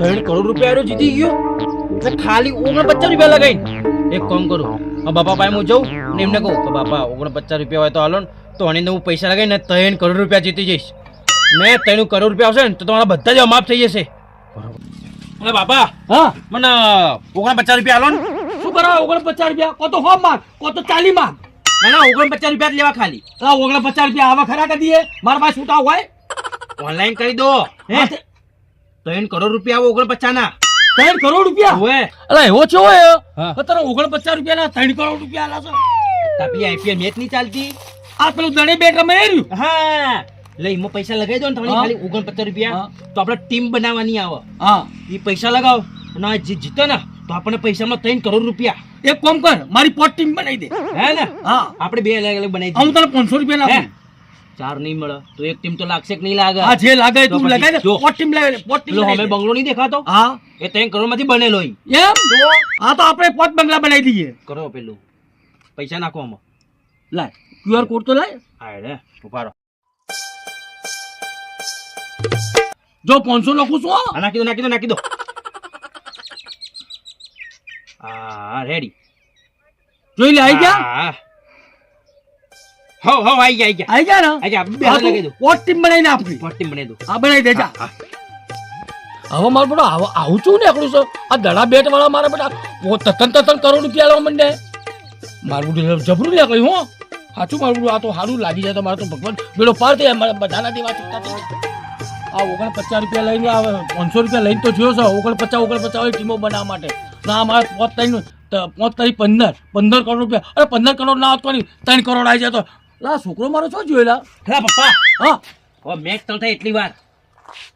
3 કરોડ રૂપિયા જીતી ગયો ને ખાલી 49 રૂપિયા લગાઈને. એક કામ કરું, બાપા પાસે હું જઉં ને એમને કહું કે બાપા 49 રૂપિયા હોય તો હાલો ને, તો આની હું પૈસા લગાવીને 3 કરોડ રૂપિયા જીતી જઈશ ને 3 કરોડ રૂપિયા આવશે ને તો તમારા બધા જ માફ થઈ જશે. અરે બાપા, હા મને 49 રૂપિયા હાલો ને. શું કરાવે 49 રૂપિયા? કો તો 100 માંગ, કો તો 40 માંગ. ના 49 રૂપિયા જ લેવા ખાલી. 49 રૂપિયા આવા ખરા કરી દઈએ? મારા પાસે છૂટા હોય ઓનલાઈન કરી દો. હે 3 કરોડ રૂપિયા 49 ના. 3 કરોડ રૂપિયા? ઓએ અલા એવો છે હોય હા. તારે 49 રૂપિયા ના 3 કરોડ રૂપિયા આલા છે. તાપી આઈપીએલ મેચ નહીં ચાલતી. આ પેલું દડે બેટ રમે એ રહ્યું. હા લઈ એમાં પૈસા લગાવી દો ને તમને હા. ખાલી 49 રૂપિયા. હા. તો આપણે ટીમ બનાવવાની આવે. હા એ પૈસા લગાવો અને આ જે જીતે ને તો આપણને પૈસામાં 3 કરોડ રૂપિયા. એક કામ કર, મારી પોટ ટીમ બનાવી દે. હે ને હા આપણે બે અલગ અલગ બનાવી હું દઈએ. તને 500 રૂપિયા હે? નાખું. 4 નહીં મળે તો એક ટીમ તો લાગશે કે નહીં લાગે? હા જે લાગે તો તું પછી લગાવી દે. જો. પોટ ટીમ લાવી દે, પોટ ટીમ પેલો લાવી અમે દે. બંગલો નહીં દેખાતો હા એ 3 કરોડ માંથી બનેલો ઈ. એમ હા તો આપણે પોટ બંગલા બનાવી દઈએ. કરો પેલું પૈસા નાખો આમાં. લાય QR કોડ તો લાય. હા રે ઉભા રહો. જો 500 લખું છું હો. હા, નાખી દો. હા રેડી. જોઈ લે આવી ગયા હા હો આઈ ગયા. આવી ગયા ને આઈ ગયા. બે હા, હાથ લગાવી દો. તું પોટ ટીમ બનાવીને આપણી. પોટ ટીમ બનાવી દો. હા બનાવી દેજા. હા. હવે મારું બેટા આવું છું ને એકલું છે આ દડા બેટ વાળા મારા બેટા તતન કરોડ રૂપિયા લેવા માંડે. મારું બેટું જબરું લે કહ્યું હો સાચું. મારું બેટું આ તો સારું લાગી જાય તો મારે તો ભગવાન બેડો પાર થઈ જાય. મારા બધાના દેવા ચૂકતા થઈ જાય. આ 49 રૂપિયા લઈને આવે 500 રૂપિયા લઈને તો થયો છે. 49 વાળી ટીમો બનાવવા માટે ના મારે 15 કરોડ રૂપિયા. અરે 15 કરોડ ના આવતો નહીં 3 કરોડ આવી જાય તો લા છોકરો મારો શું જોયેલા. હા પપ્પા હા હવે મેચ ચાલુ થાય એટલી વાર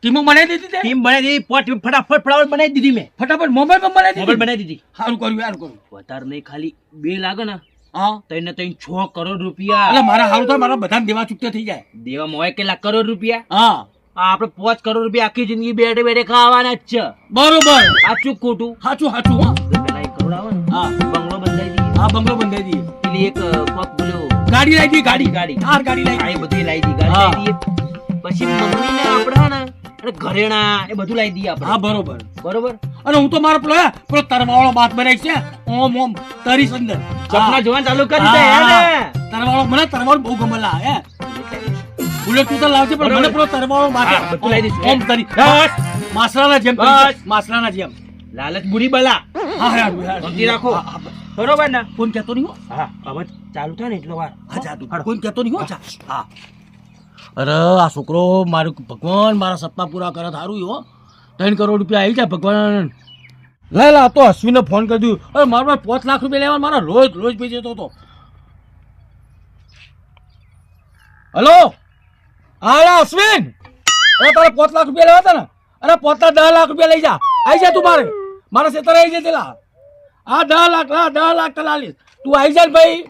ટીમો બનાવી દીધી તે ટીમ બનાવી દીધી. પોટ ફટાફટ બનાવી દીધી મેં. ફટાફટ મોબાઈલ પર બનાવી મોબાઈલ દીધી. બનાવી દીધી. સારું કર્યું યાર કર્યું. વધારે નહીં ખાલી 2 લાગે ને હા 6 કરોડ રૂપિયા. એટલે મારા હારું થાય મારા બધા દેવા ચૂકતે થઈ જાય. દેવામાં હોય કેટલા કરોડ રૂપિયા? હા આ આપણે 5 કરોડ રૂપિયા આખી જિંદગી બેઠે બેઠે ખાવાના જ છે. બરોબર સાચું ખોટું? સાચું સાચું હો. પેલા 1 કરોડ આવે ને હા બંગલો બંધાઈ દઈએ. હા બંગલો બંધાઈ દઈએ. પેલી એક કોક પેલું ગાડી લાવી દઈએ ગાડી ગાડી. કાર ગાડી આ લાવી એ બધું લાવી દઈએ. ગાડી હા. લાવી દઈએ. પછી મમ્મીને આપણે ને અને ઘરેણા એ બધું લાવી દઈએ આપણે. હા બરોબર. બરોબર. અને હું તો મારો પેલો તરવાળો બાત બનાવી છે ઓમ તરી સંદર સપના જોવાનું ચાલુ કરી દે હે ને. તરવાળો મને તરવાળો બહુ ગમેલા હે. બુલેટ તું તો લાવજે પણ મને પેલો તરવાળો બાત હા, બધું લાવી દઈશું. ઓમ તરી બસ. માસરાના જેમ બસ. માસરાના જેમ. લાલચ બુરી બલા. હા હા સમજી રાખો. હા, હા. બરોબર ને? કોણ કહેતો નહીં હો. હા હવે ચાલુ થાય ને એટલો વાર. હા જાતું કોઈ કહેતો નહીં હો. હા અરે આ છોકરો મારું ભગવાન મારા સપના પૂરા કરે સારું હો. 3 કરોડ રૂપિયા આવી જાય ભગવાન. લા તો અશ્વિને ફોન કરી દીધું. અરે મારા પાસે 5 લાખ રૂપિયા લેવા મારા રોજ ભેજે તો. હલો હા અશ્વિન અરે તારે 5 લાખ રૂપિયા લેવા હતા ને. અરે 5 10 લાખ રૂપિયા લઈ જા. આવી જા તું મારા ખેતર આવી જાય તેલા. હા 10 લાખ હા 10 લાખ તલાલીસ તું આવી જાય ને ભાઈ.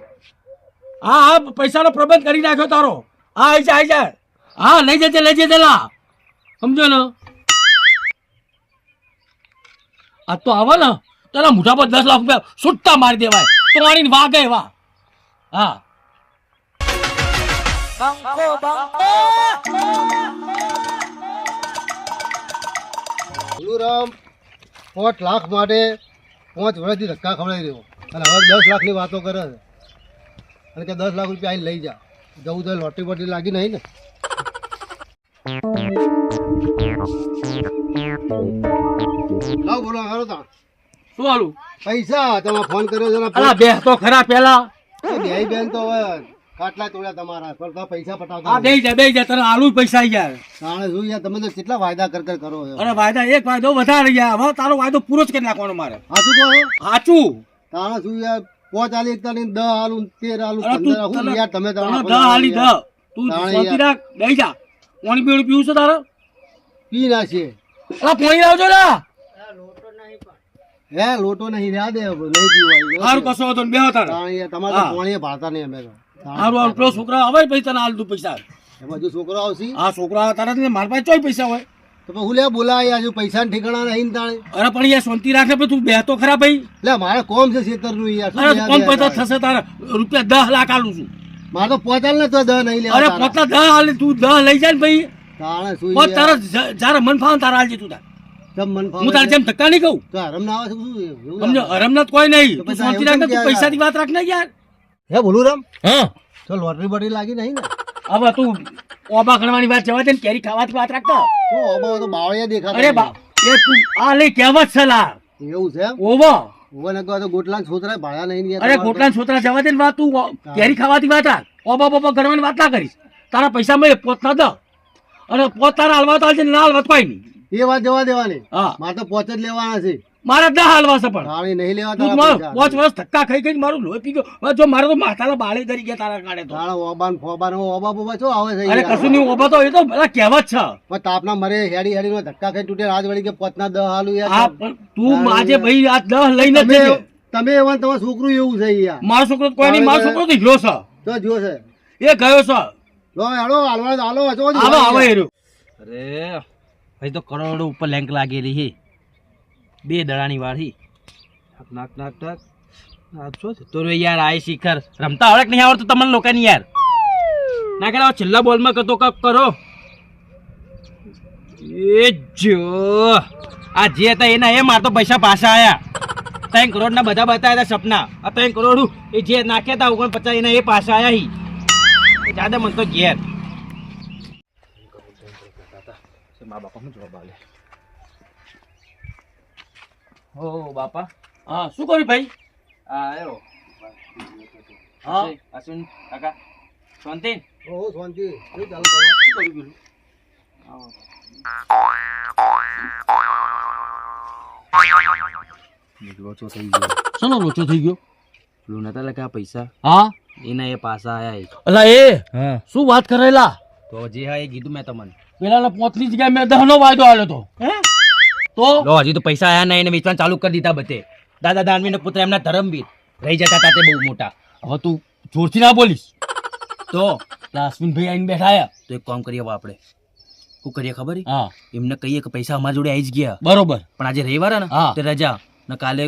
હા પૈસાનો પ્રબંધ કરી નાખ્યો તારો. હા આવી જાય હા લઈ જજે તેલા સમજો ને. આ તો આવે ને તેના મોઢા પર 10 લાખ રૂપિયા છૂટતા મારી દેવાય તો આની વાગે વાહ. હા રામ 5 લાખ માટે 5 વર્ષથી ધક્કા ખવડાવી રહ્યો અને હવે 10 લાખની વાતો કરે છે અને કે 10 લાખ રૂપિયા આવીને લઈ જા. જવું તો લોટરી બોટરી લાગી નહીં ને. લાવ બોલો હારો તા શું હાલું પૈસા તમે ફોન કર્યો છે ને અલા બે તો ખરા પેલા બે બેન તો હવે કાટલા તોડ્યા તમારા પણ તમે પૈસા આ પટાવતા બે જાય તને આલુ પૈસા આવી જાય. તાણે શું યાર તમે તો કેટલા વાયદા કર કરો છો. અરે વાયદા એક વાયદો વધારે ગયા. હવે તારો વાયદો પૂરો જ કરી નાખવાનો મારે. સાચું કહો સાચું તાણે શું યાર 5 આલી 10 આલું 13 આલું અરે 15 આલું યાર તમે તને 10 હાલી 10 તું તાણે શાંતિ યાર. રાખ બેહી જા. પાણી પીવું પીવું છે તારે? પી નાખીએ અલા પાણી લાવજો લા. હે લોટો નહીં રહ્યા દે નહીં પીવાય હારું કશો હતો ને બેહો તારે. તમારે તો પાણી ભાળતા નહીં અમે તો. હારું હારું પેલો છોકરા હવે પછી તને હાલ દઉં પૈસા. એમાં હજુ છોકરો આવશે આ છોકરા તારા ને મારા પાસે ચોય પૈસા હોય. તો પછી હું લે બોલાય હજુ પૈસા ઠેકાણા નહીં ને તાણે. અરે પણ યાર શાંતિ રાખે પણ તું બેહતો ખરા ભાઈ. લે મારે કોમ છે ખેતર નું યાર શું અરે લેવા કોમ દેવા પૈસા તારે? થશે તારે રૂપિયા 10 લાખ આલું છું. મારે તો પહોંચાલ ને તો દ નહીં લેવા અરે તારા. પોતા 10 હાલે તું 10 લઈ જાય ને ભાઈ. તાણે શું પણ યાર? તારે જ્યારે મન ફાવે તારે હાલજે તું તાર. તમ મન હું તારે જેમ ધક્કા નહીં કહું. તો આરામ ના આવે છે શું એવું સમજો લાગે? અરમનાથ કોઈ નહીં. તો તું પછી શાંતિ એવું રાખ ને, કેમ તું કે પૈસાની વાત રાખ ને યાર. હે બોલું રામ હા તો લોટરી બોટરી લાગી નહીં ને? હવે તું ઓબા ગણવાની વાત જવા દે ને, કેરી ખાવાથી વાત રાખતો. તો અબાવ તો બાવળિયા દેખાતા અરે બા એ તું આ લઈ કહેવત છે લા. નહીં. એવું છે એમ? ઓવો ઓવે ને કહો તો ગોટલા ને છોતરા ભાળ્યા નહીં ને યાર અરે તમારે ગોટલા છોતરા જવા દે ને વાત, તું કેરી ખાવાથી વાત રાખ. ઓબા બોબા ગણવાની વાત ના કરીશ. તારા પૈસા મેં પોત ના દો અને પોત તારા હાલવા તો હાલશે, ના હાલવા તો કોઈ નહીં. એ વાત જવા દેવાની. હા મારે તો પોચ જ લેવાના છે. મારે દા હાલવા છે પણ તાળી નહીં લેવા તું તારા પૈસા. 5 વર્ષ ધક્કા ખાઈ ખાઈ મારું લોહી પી ગયો. હવે જો મારે તો માથાના બાળે ધરી ગયા તારા કાઢે તો. તારા ઓબાન ફોબાન ઓબા બોબા શું આવે છે અરે યાર? કશું નહીં ઓબા તો એ તો બધા કહેવત છે. પણ તાપના મરે હેડી હેડી ધક્કા ખાઈ તૂટે રાજ વળી કે પોતના 10 હાલું આ યાર. પણ તું આજે ભાઈ આ 10 લઈને જ તમે જજે. તમે એવા ને તમારું છોકરું એવું છે યાર. મારો છોકરો તો કોઈ નહીં, મારો છોકરો તો હીરો છે, તો જો છે એ ગયો છે. લો હેડો હાલવા હાલો હચો જ આવો આવો યાર. હીરો. અરે ભાઈ તો કરોડો ઉપર લેંક લાગેલી છે, 2 દડાની વાળી. નાક નાક નાક નાક શું થતો રહ્યો યાર? આ શિખર રમતા આવડે કે નહીં આવડતું તમને લોકોને યાર? ના કરે છેલ્લા બોલમાં કતો કક કરો. એ જો આ જે હતા એના એ માર તો પૈસા પાછા આયા. 3 કરોડના બધા બતાવ્યા હતા સપના. આ 3 કરોડ એ જે નાખ્યા હતા 49 એના એ પાછા આયા હી. જાદા મન તો ઘેર મા બાપા હું જવાબ આલે. ઓ બાપા હા શું કર્યું ભાઈ? આયો. હા અશ્વિન કાકા શાંતિ? ઓહો શાંતિ. શું ચાલુ તમારે? શું કર્યું પેલું? લોચો થઈ ગયો. શાનો લોચો થઈ ગયો? પેલું નતા લખ્યા પૈસા હા એના એ પાછા આયા. અલા એ હા શું વાત કરેલા? તો જે હા એ કીધું મેં તમને. પેલા 5 ની જગ્યાએ મેં 10 નો વાયદો આલ્યો તો. હે તો લો હજી તો પૈસા આયા નહીં એને વેચવાનું ચાલુ કરી દીધા બધે. દાદા દાનવીનો પુત્ર એમના ધર્મવીર રહી જતા હતા તે બહુ મોટા. હવે તું જોરથી ના બોલીશ. તો અશ્વિનભાઈ આઈને બેઠા આયા. તો એક કામ કરીએ હવે આપણે. શું કરીએ ખબર? હા એમને કહીએ કે પૈસા અમારી જોડે આવી જ ગયા, બરોબર પણ આજે રવિવાર હે ને હા. તે રજા ને કાલે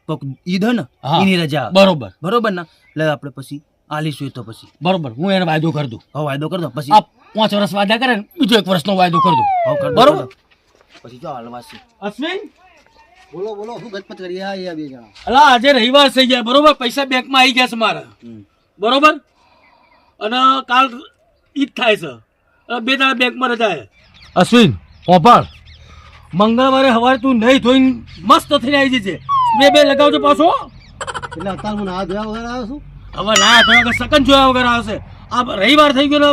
કોક ઈદ હે ને હા. એની રજા. બરોબર બરોબર ને એટલે આપણે પછી આલીશું. તો પછી બરોબર હું એને વાયદો કરી દઉં. હવે વાયદો કરી દો પછી. આ 5 વર્ષ વાયદા કરે ને બીજો 1 વર્ષનો વાયદો કરી દઉં. હવે કરી દો, બરોબર. કરી દો. પછી જો હાલવાસી. અશ્વિન બોલો બોલો શું ગજપત કરી આ બે જણા? અલા આજે રવિવાર થઈ ગયા બરોબર, પૈસા બેંકમાં આવી ગયા છે મારા બરોબર, અને કાલ ઈદ થાય છે અને 2 દાડા બેંકમાં રજા છે. અશ્વિન ઓપાળ મંગળવારે સવારે તું નહીં ધોઈને મસ્ત થઈને આવી જજે. બે લગાવજો પાછો. એટલે અત્યારે હું ના ધોયા વગર આવ્યો છું. હવે ના થયો કે સકન જોયા વગર આવશે. આ રવિવાર થઈ ગયો ને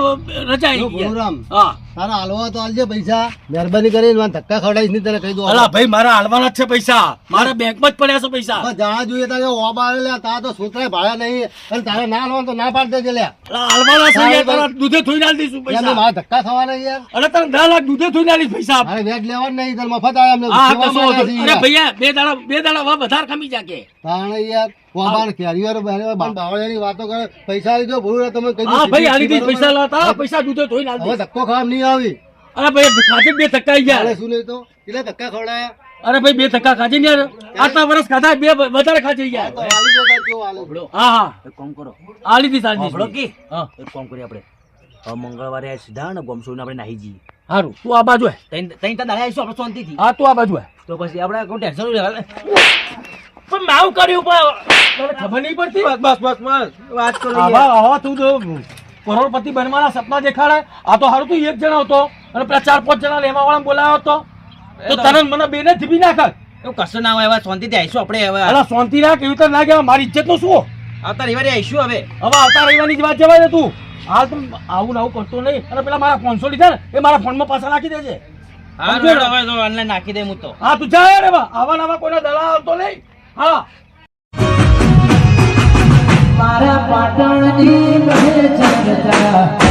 રજા જો આવી ગઈ. બોલુરામ હા તારા હાલવા તો આલજે પૈસા. મહેરબાની કરીને મને ધક્કા ખવડાવીશ નહીં તને કહી દો. અલા ભાઈ મારા હાલવાના જ છે પૈસા, મારા બેંકમાં જ પડ્યા છે પૈસા. બસ જાણા જોઈએ તારે ઓબા લે તારા તો છોકરા ભાડ્યા નહીં અને તારે ના હાલવાનું તો ના પાડ દેજે લે. અલા હાલવાના છે યાર, તારા દૂધે ધોઈને આલી દઈશું એમને પૈસા. મારા ધક્કા ખાવાના યાર. અરે તારે 10 લાખ દૂધે ધોઈને આલીશ પૈસા. મારે વેટ લેવાનું નહીં તારે મફત આવે અમને હા સેવા કશો મળે વાંધો છે નહીં. અરે યાર. ભૈયા 2 દાડા વધારે ખમી જાકે. તાણે યાર ઓબા કેરીઓ બાવળિયાની વાતો કરે. પૈસા લીધો ભૂલ તમે કહી દો. હા ભાઈ આલી દઈશ બરોબર? પૈસા, લા તારા પૈસા દૂધે ધોઈને આલી હવે દઈશ. ધક્કો ખાવા નહીં આવી. અરે ભાઈ ખાતે 2 ધક્કા આવી તારે ગયા. શું નહીં તો કેટલા ધક્કા ખવડાયા? અરે ભાઈ 2 ધક્કા ખાજે ને યાર, આટલા વર્ષ ખાધા 2 વધારે ખાજે યાર. તો આલી દો તાર કેવો આલે. હા હા એક કામ કરો, આલી દઈશ આલી સાંભળો દઈશ. કે હા એક કામ કરીએ આપણે. હવે મંગળવારે સીધા ને ગોમસોઈને આપણે નાહી જઈએ. હારું તું આ બાજુ આય. તઈ દાડા આવીશું આપણે શાંતિથી. હા તું આ બાજુ આય. તો પછી આપણે કોઈ ટેન્શન નહીં લેવા. પણ માવ કર્યું પણ તને ખબર નહીં પડતી. બસ બસ બસ વાત કરો આવા આવા તું તો કરોડપતિ બનવાના સપના દેખાડે. આ તો હારું તું 1 જણા હતો અને પેલા 4-5 જણા લેવા વાળા બોલાયો હતો તો તને મને બેને થીપી નાખત. એવું કશું ના હોય. હવે શાંતિથી આવીશું આપણે. હવે અલા શાંતિ રાખ, એવી તો ના કહેવાય. મારી ઇજ્જત નું શું? આવતા રવિવારે આવીશું. હવે હવે આવતા રવિવારની જ વાત જવાય ને તું. હાલ તું આવું ને આવું કરતો નહીં. અને પેલા મારા 500 લીધા ને એ મારા ફોનમાં પાછા નાખી દેજે. હા સમજ્યો ને? હવે તો ઓનલાઈન નાખી દે હું તો. હા તું જા યાર. એવા આવા નવા કોઈના દલાલ આવતો નહીં. હા મારા પાટણની કહે છે